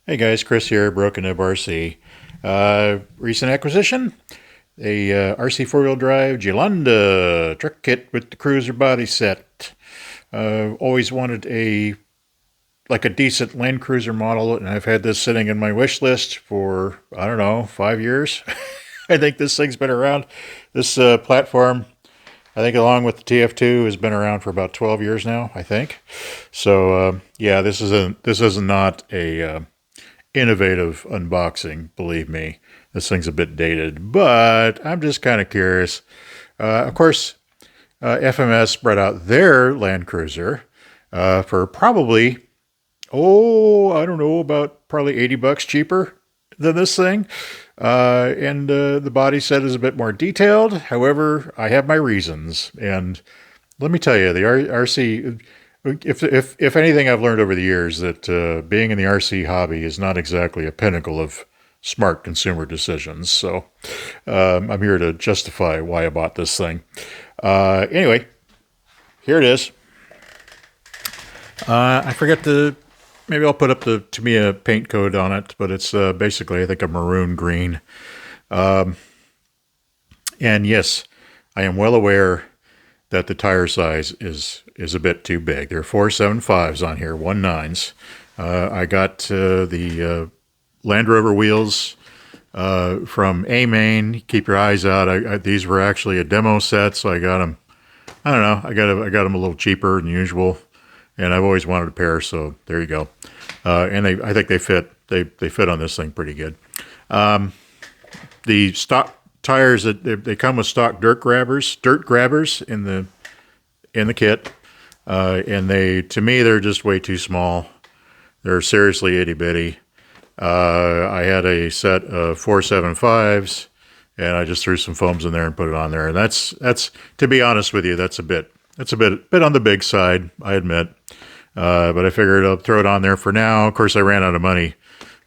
Hey guys, Chris here, Broken Up RC. Recent acquisition, a RC4-wheel drive Gelande truck kit with the cruiser body set. Always wanted a decent Land Cruiser model, and I've had this sitting in my wish list for, I don't know, 5 years. I think this thing's been around. This platform, I think along with the TF2, has been around for about 12 years now, I think. So yeah, this is not a innovative unboxing, believe me. This thing's a bit dated, but I'm just kind of curious. Of course, FMS brought out their Land Cruiser for probably, I don't know, about probably $80 cheaper than this thing. And the body set is a bit more detailed. However, I have my reasons. And let me tell you, the RC, if anything, I've learned over the years that being in the RC hobby is not exactly a pinnacle of smart consumer decisions. So I'm here to justify why I bought this thing. Anyway, here it is. I forget maybe I'll put up the Tamiya paint code on it, but it's basically, I think, a maroon green. And yes, I am well aware that the tire size is a bit too big. There are 475s on here, 19s. I got the Land Rover wheels from A-Main. Keep your eyes out. These were actually a demo set, so I got them. I don't know. I got them a little cheaper than usual, and I've always wanted a pair, so there you go. And I think they fit. They fit on this thing pretty good. The stock tires that they come with stock dirt grabbers in the kit, and to me they're just way too small. They're seriously itty bitty. I had a set of 475s, and I just threw some foams in there and put it on there. And that's to be honest with you, that's a bit on the big side, I admit. But I figured I'll throw it on there for now. Of course, I ran out of money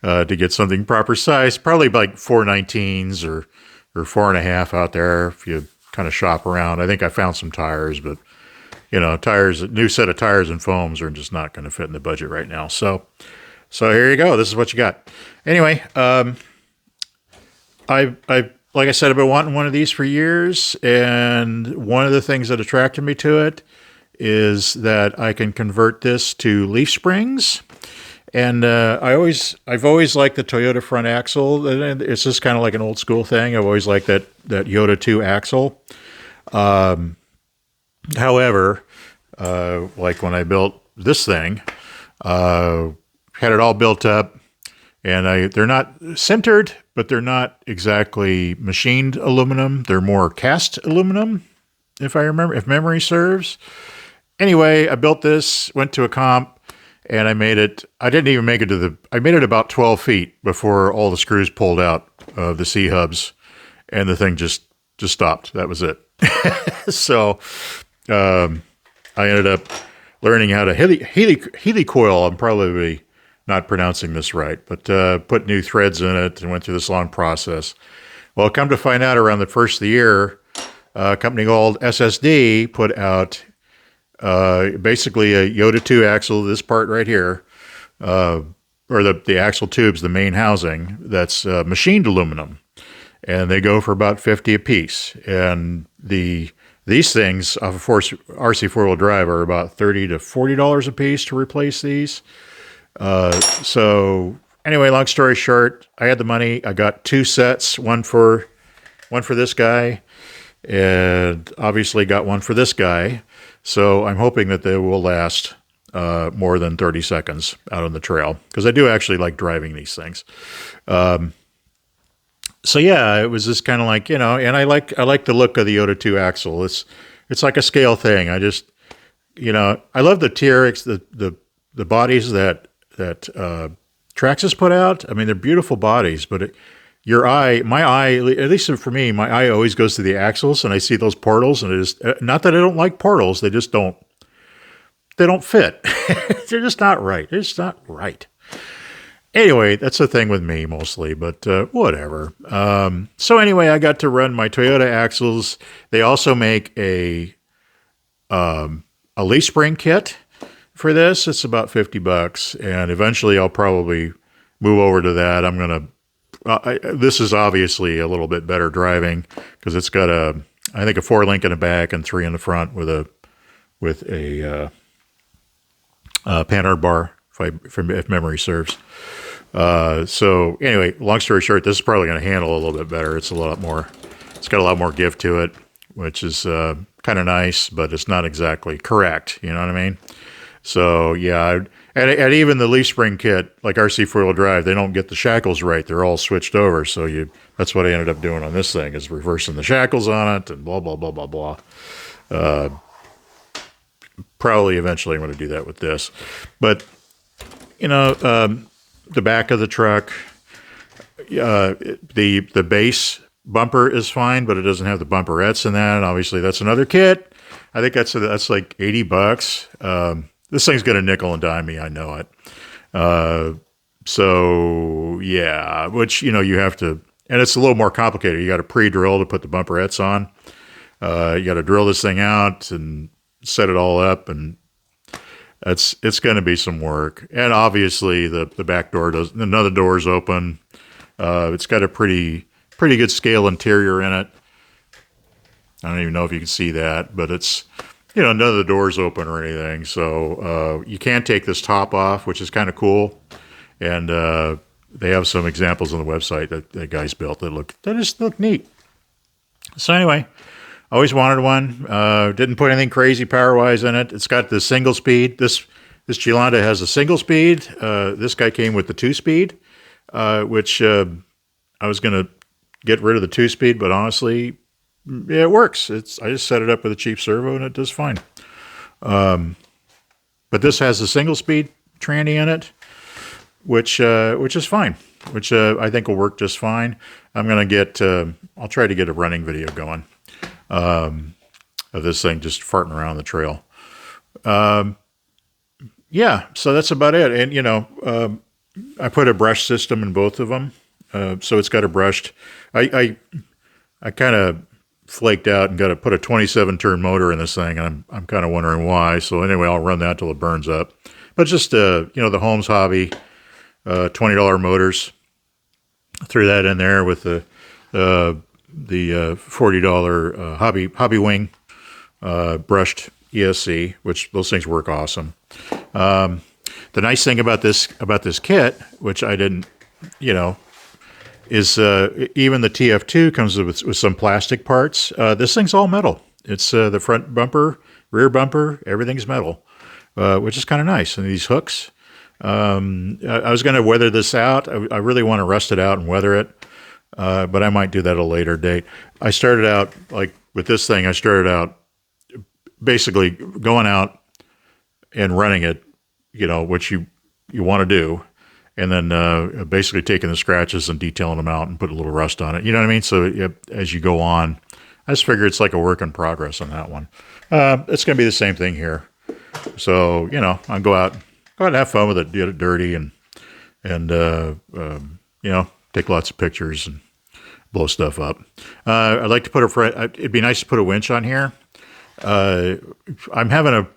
to get something proper size, probably like 419s or 4.5 out there if you kind of shop around. I think I found some tires, but new set of tires and foams are just not going to fit in the budget right now. So here you go. This is what you got. Anyway, I like I said, I've been wanting one of these for years, and one of the things that attracted me to it is that I can convert this to leaf springs. And I've always liked the Toyota front axle. It's just kind of like an old school thing. I've always liked that Yota 2 axle. However, like when I built this thing, had it all built up, and they're not sintered, but they're not exactly machined aluminum. They're more cast aluminum, if memory serves. Anyway, I built this, went to a comp, and I made it. I didn't even make it I made it about 12 feet before all the screws pulled out of the C-hubs, and the thing just stopped. That was it. So I ended up learning how to helicoil. I'm probably not pronouncing this right, but put new threads in it and went through this long process. Well, come to find out, around the first of the year, a company called SSD put out basically a Yota 2 axle, this part right here, or the axle tubes, the main housing, that's machined aluminum. And they go for about 50 a piece. And these things off a RC four-wheel drive are about $30 to $40 a piece to replace these. So anyway, long story short, I had the money. I got two sets, one for this guy, and obviously got one for this guy. So I'm hoping that they will last more than 30 seconds out on the trail, because I do actually like driving these things. So yeah, it was just kind of like, and I like the look of the Yota 2 axle. It's like a scale thing. I just, I love the TRX, the bodies that Traxxas put out. I mean, they're beautiful bodies, but my eye, at least for me, my eye always goes to the axles, and I see those portals, and it is not that I don't like portals. They just don't fit. They're just not right. They're just not right. Anyway, that's the thing with me mostly, but whatever. So anyway, I got to run my Toyota axles. They also make a leaf spring kit for this. It's about $50, and eventually I'll probably move over to that. I'm going to, this is obviously a little bit better driving because it's got I think a 4-link in the back and 3 in the front with a Panhard bar, if memory serves. So anyway, long story short, this is probably going to handle a little bit better. It's got a lot more give to it, which is kind of nice, but it's not exactly correct. You know what I mean? So yeah, and even the leaf spring kit, like RC4WD drive, they don't get the shackles right. They're all switched over. So that's what I ended up doing on this thing, is reversing the shackles on it and blah, blah, blah, blah, blah. Probably eventually I'm going to do that with this. But, the back of the truck, the base bumper is fine, but it doesn't have the bumperettes in that. And obviously that's another kit. I think that's like $80. This thing's going to nickel and dime me. I know it. So yeah, which, you have to, and it's a little more complicated. You got to pre-drill to put the bumperettes on. You got to drill this thing out and set it all up, and it's going to be some work. And obviously the back door none of the doors open. It's got a pretty good scale interior in it. I don't even know if you can see that, but it's, none of the doors open or anything. So you can take this top off, which is kind of cool. And they have some examples on the website that guys built that just look neat. So anyway, always wanted one. Didn't put anything crazy power-wise in it. It's got the single speed. This Gelande has a single speed. This guy came with the 2-speed, which I was going to get rid of the 2-speed, but honestly, yeah, it works. I just set it up with a cheap servo and it does fine. But this has a single speed tranny in it, which is fine, which I think will work just fine. I'm going to I'll try to get a running video going of this thing just farting around the trail. Yeah, so that's about it. And, I put a brush system in both of them. So it's got a brushed, I kind of flaked out and got to put a 27-turn motor in this thing. And I'm kind of wondering why. So anyway, I'll run that till it burns up. But just, the Holmes Hobby, $20 motors. Threw that in there with the $40 Hobby Wing brushed ESC, which those things work awesome. The nice thing about this kit, which I didn't, is even the TF2 comes with some plastic parts. This thing's all metal. It's the front bumper, rear bumper, everything's metal, which is kind of nice. And these hooks, I was going to weather this out. I really want to rust it out and weather it, but I might do that at a later date. I started out, like with this thing, basically going out and running it, which you want to do, and then basically taking the scratches and detailing them out and put a little rust on it. You know what I mean? So as you go on, I just figure it's like a work in progress on that one. It's going to be the same thing here. So, I'll go out and have fun with it, get it dirty, and take lots of pictures and blow stuff up. I'd like to put it'd be nice to put a winch on here. I'm having a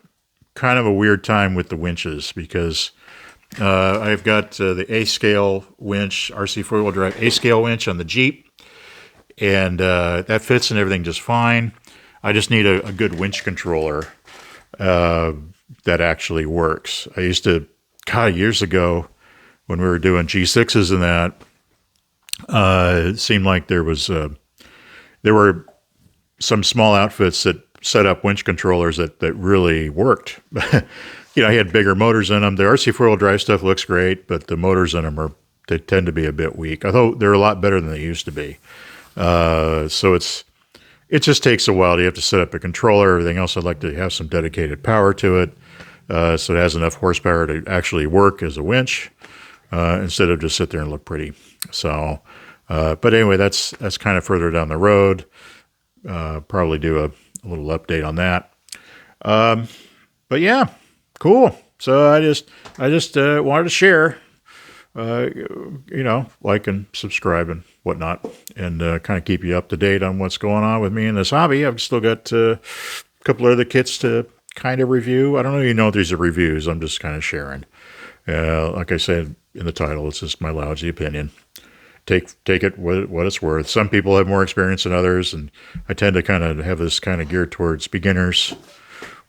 kind of a weird time with the winches because I've got the A-scale winch, RC4WD drive A-scale winch on the Jeep, and that fits and everything just fine. I just need a good winch controller that actually works. I used to, years ago, when we were doing G6s and that, it seemed like there were some small outfits that set up winch controllers that really worked. He had bigger motors in them. The RC4WD drive stuff looks great, but the motors in them they tend to be a bit weak, although they're a lot better than they used to be. So it just takes a while. You have to set up a controller. Everything else, I'd like to have some dedicated power to it, so it has enough horsepower to actually work as a winch, instead of just sit there and look pretty. So, but anyway, that's kind of further down the road. Probably do a little update on that. But yeah, cool. So I just wanted to share, like and subscribe and whatnot, and kind of keep you up to date on what's going on with me in this hobby. I've still got a couple of other kits to kind of review. I don't even know if these are reviews. I'm just kind of sharing. Like I said, in the title. It's just my lousy opinion. Take it what it's worth. Some people have more experience than others, and I tend to kind of have this kind of geared towards beginners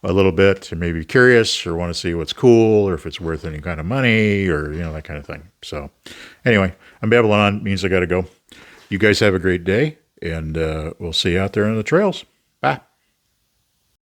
a little bit, and maybe curious or want to see what's cool or if it's worth any kind of money or that kind of thing. So anyway, I'm babbling on. Means I got to go. You guys have a great day, and we'll see you out there on the trails. Bye.